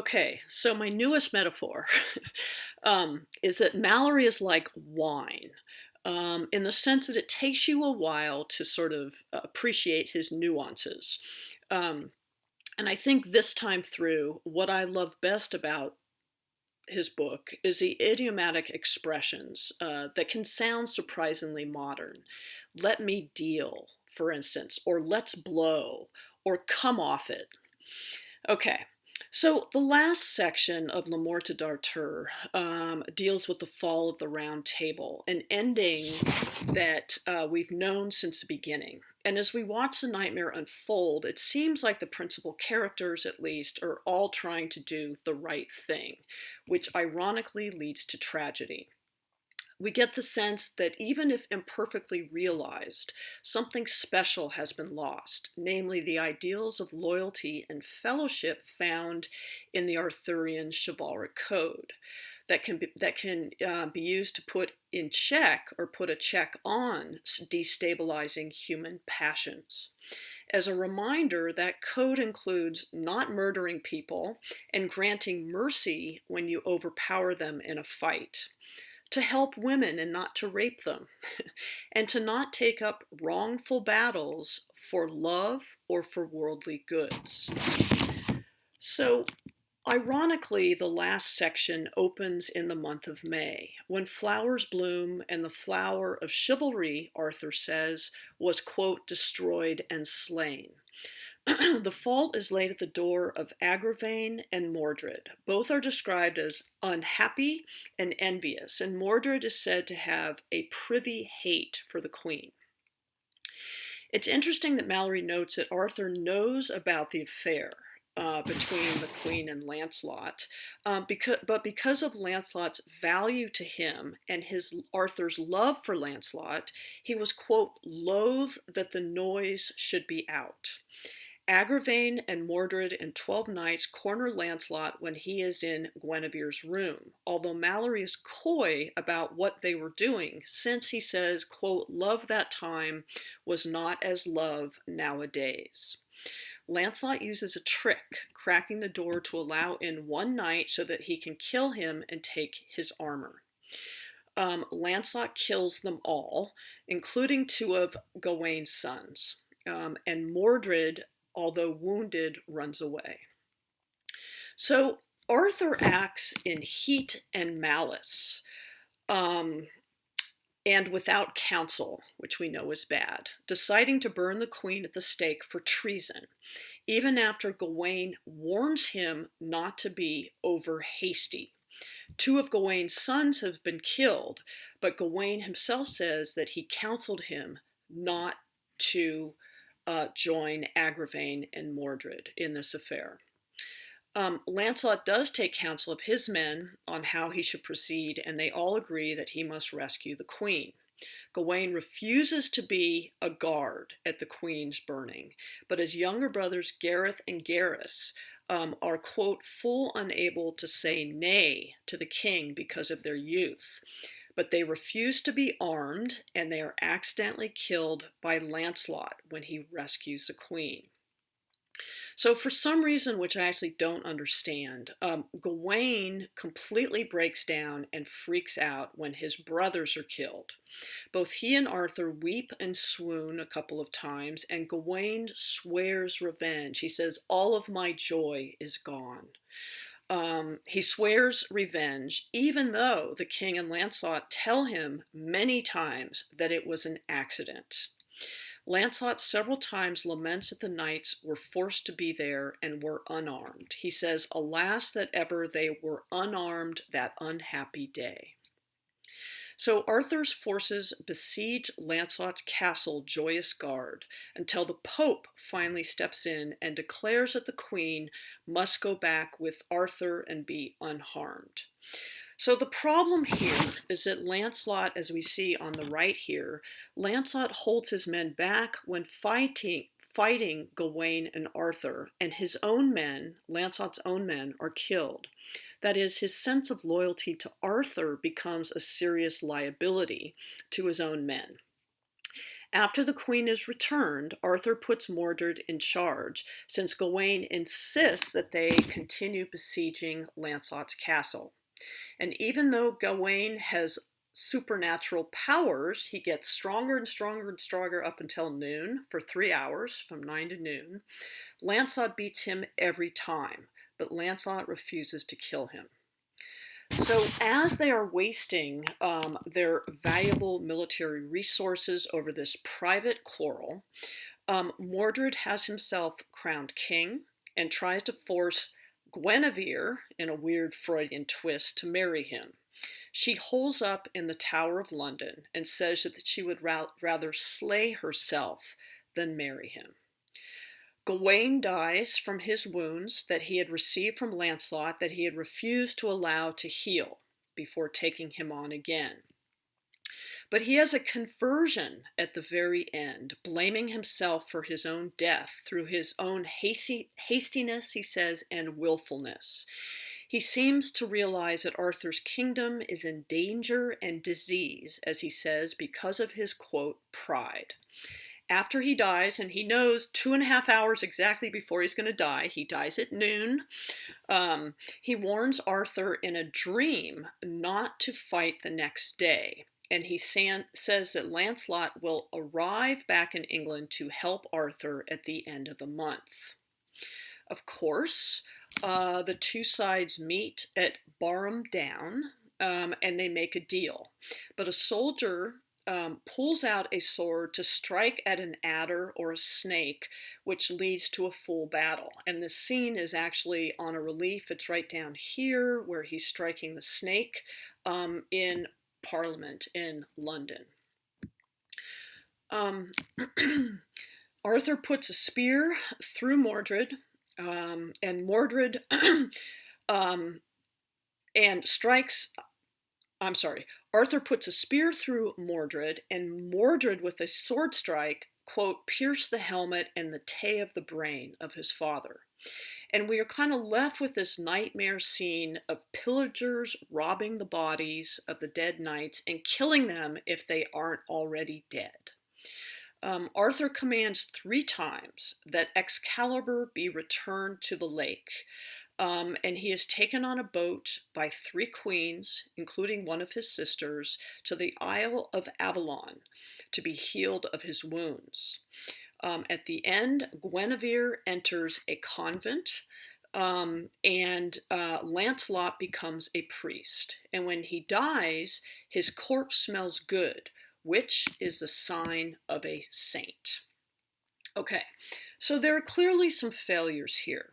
Okay, so my newest metaphor is that Mallory is like wine, in the sense that it takes you a while to sort of appreciate his nuances. Um, and I think this time through, what I love best about his book is the idiomatic expressions that can sound surprisingly modern. Let me deal, for instance, or let's blow, or come off it. Okay, so the last section of Morte d'Arthur deals with the fall of the Round Table, an ending that we've known since the beginning. And as we watch the nightmare unfold, it seems like the principal characters, at least, are all trying to do the right thing, which ironically leads to tragedy. We get the sense that even if imperfectly realized, something special has been lost, namely the ideals of loyalty and fellowship found in the Arthurian chivalric code that can be used to put in check or put a check on destabilizing human passions. As a reminder, that code includes not murdering people and granting mercy when you overpower them in a fight, to help women and not to rape them, and to not take up wrongful battles for love or for worldly goods. So, ironically, the last section opens in the month of May, when flowers bloom and the flower of chivalry, Arthur says, was, quote, destroyed and slain. The fault is laid at the door of Agravain and Mordred. Both are described as unhappy and envious, and Mordred is said to have a privy hate for the queen. It's interesting that Mallory notes that Arthur knows about the affair between the queen and Lancelot, because of Lancelot's value to him and his Arthur's love for Lancelot, he was, quote, loath that the noise should be out. Agravain and Mordred in 12 Nights corner Lancelot when he is in Guinevere's room, although Mallory is coy about what they were doing, since he says, quote, love that time was not as love nowadays. Lancelot uses a trick, cracking the door to allow in one knight so that he can kill him and take his armor. Lancelot kills them all, including two of Gawain's sons, and Mordred, although wounded, runs away. So Arthur acts in heat and malice, and without counsel, which we know is bad, deciding to burn the queen at the stake for treason, even after Gawain warns him not to be over hasty. Two of Gawain's sons have been killed, but Gawain himself says that he counseled him not to join Agravain and Mordred in this affair. Lancelot does take counsel of his men on how he should proceed, and they all agree that he must rescue the queen. Gawain refuses to be a guard at the queen's burning, but his younger brothers Gareth and Garrus are, quote, full unable to say nay to the king because of their youth. But they refuse to be armed, and they are accidentally killed by Lancelot when he rescues the queen. So, for some reason, which I actually don't understand, Gawain completely breaks down and freaks out when his brothers are killed. Both he and Arthur weep and swoon a couple of times, and Gawain swears revenge. He says, all of my joy is gone. He swears revenge, even though the king and Lancelot tell him many times that it was an accident. Lancelot several times laments that the knights were forced to be there and were unarmed. He says, alas, that ever they were unarmed that unhappy day. So Arthur's forces besiege Lancelot's castle Joyous Gard until the Pope finally steps in and declares that the queen must go back with Arthur and be unharmed. So the problem here is that Lancelot, as we see on the right here, Lancelot holds his men back when fighting Gawain and Arthur, and his own men, Lancelot's own men, are killed. That is, his sense of loyalty to Arthur becomes a serious liability to his own men. After the queen is returned, Arthur puts Mordred in charge, since Gawain insists that they continue besieging Lancelot's castle. And even though Gawain has supernatural powers, he gets stronger and stronger and stronger up until noon for 3 hours, from 9 to noon. Lancelot beats him every time, but Lancelot refuses to kill him. So, as they are wasting their valuable military resources over this private quarrel, Mordred has himself crowned king and tries to force Guinevere, in a weird Freudian twist, to marry him. She holes up in the Tower of London and says that she would rather slay herself than marry him. Gawain dies from his wounds that he had received from Lancelot that he had refused to allow to heal before taking him on again. But he has a conversion at the very end, blaming himself for his own death through his own hastiness, he says, and willfulness. He seems to realize that Arthur's kingdom is in danger and disease, as he says, because of his, quote, pride. After he dies, and he knows 2.5 hours exactly before he's going to die, he dies at noon, he warns Arthur in a dream not to fight the next day. And he says that Lancelot will arrive back in England to help Arthur at the end of the month. Of course, the two sides meet at Barham Down, and they make a deal. But a soldier pulls out a sword to strike at an adder or a snake, which leads to a full battle. And the scene is actually on a relief. It's right down here where he's striking the snake in Parliament in London. Arthur puts a spear through Mordred, and Mordred and strikes. I'm sorry. Arthur puts a spear through Mordred, and Mordred, with a sword strike, quote, pierced the helmet and the tay of the brain of his father. And we are kind of left with this nightmare scene of pillagers robbing the bodies of the dead knights and killing them if they aren't already dead. Arthur commands 3 times that Excalibur be returned to the lake. And he is taken on a boat by 3 queens, including one of his sisters, to the Isle of Avalon to be healed of his wounds. At the end, Guinevere enters a convent, and Lancelot becomes a priest. And when he dies, his corpse smells good, which is the sign of a saint. Okay, so there are clearly some failures here.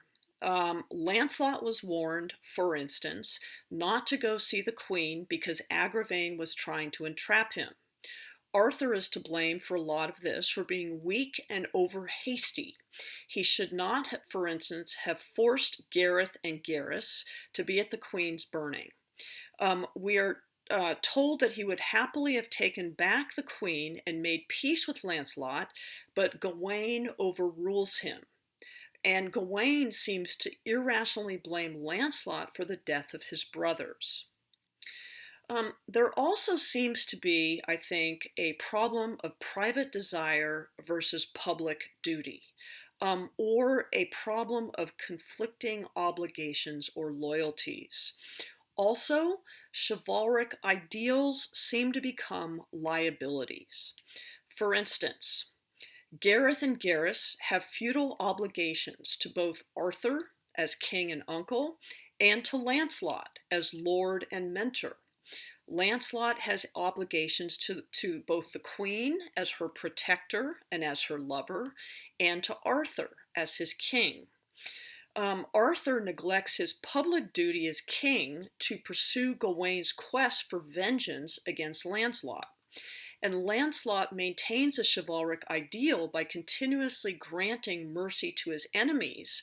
Lancelot was warned, for instance, not to go see the queen because Agravain was trying to entrap him. Arthur is to blame for a lot of this for being weak and over hasty. He should not, for instance, have forced Gareth and Garrus to be at the queen's burning. We are told that he would happily have taken back the queen and made peace with Lancelot, but Gawain overrules him. And Gawain seems to irrationally blame Lancelot for the death of his brothers. There also seems to be, I think, a problem of private desire versus public duty, or a problem of conflicting obligations or loyalties. Also, chivalric ideals seem to become liabilities. For instance, Gareth and Garrus have feudal obligations to both Arthur as king and uncle and to Lancelot as lord and mentor. Lancelot has obligations to both the queen as her protector and as her lover, and to Arthur as his king. Arthur neglects his public duty as king to pursue Gawain's quest for vengeance against Lancelot. And Lancelot maintains a chivalric ideal by continuously granting mercy to his enemies,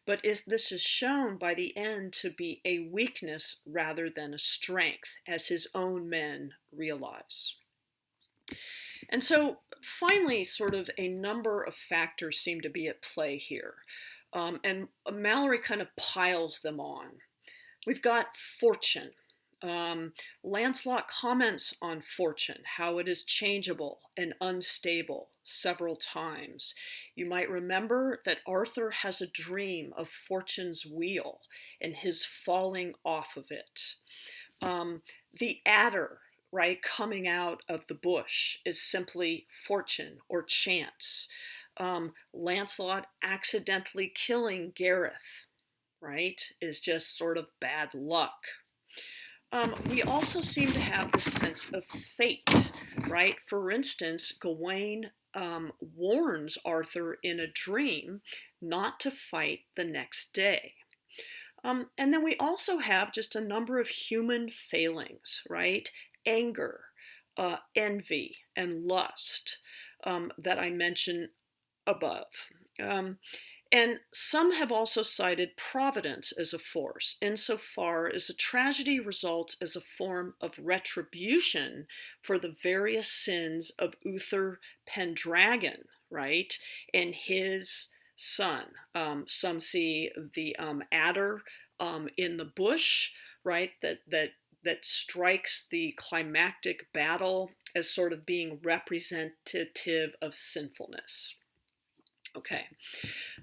but this is shown by the end to be a weakness rather than a strength, as his own men realize. And so, finally, sort of a number of factors seem to be at play here. And Mallory kind of piles them on. We've got fortune. Um, Lancelot comments on fortune, how it is changeable and unstable several times. You might remember that Arthur has a dream of fortune's wheel and his falling off of it. The adder, right, coming out of the bush is simply fortune or chance. Lancelot accidentally killing Gareth, right, is just sort of bad luck. We also seem to have this sense of fate, right? For instance, Gawain warns Arthur in a dream not to fight the next day. And then we also have just a number of human failings, right? Anger, envy, and lust that I mentioned above. Um, and some have also cited providence as a force, insofar as a tragedy results as a form of retribution for the various sins of Uther Pendragon, right, and his son. Some see the adder in the bush, right, that strikes the climactic battle as sort of being representative of sinfulness. Okay,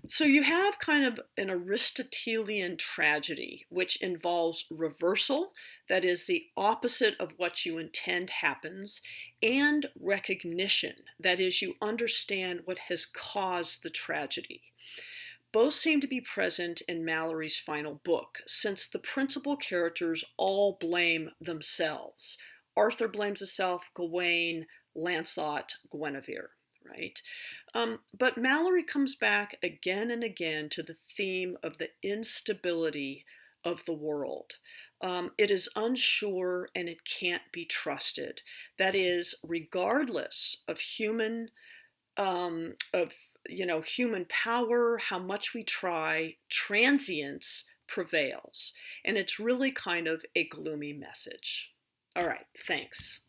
so you have kind of an Aristotelian tragedy, which involves reversal, that is, the opposite of what you intend happens, and recognition, that is, you understand what has caused the tragedy. Both seem to be present in Mallory's final book, since the principal characters all blame themselves. Arthur blames himself, Gawain, Lancelot, Guinevere, right? But Mallory comes back again and again to the theme of the instability of the world. It is unsure and it can't be trusted. That is, regardless of of human power, how much we try, transience prevails. And it's really kind of a gloomy message. All right, thanks.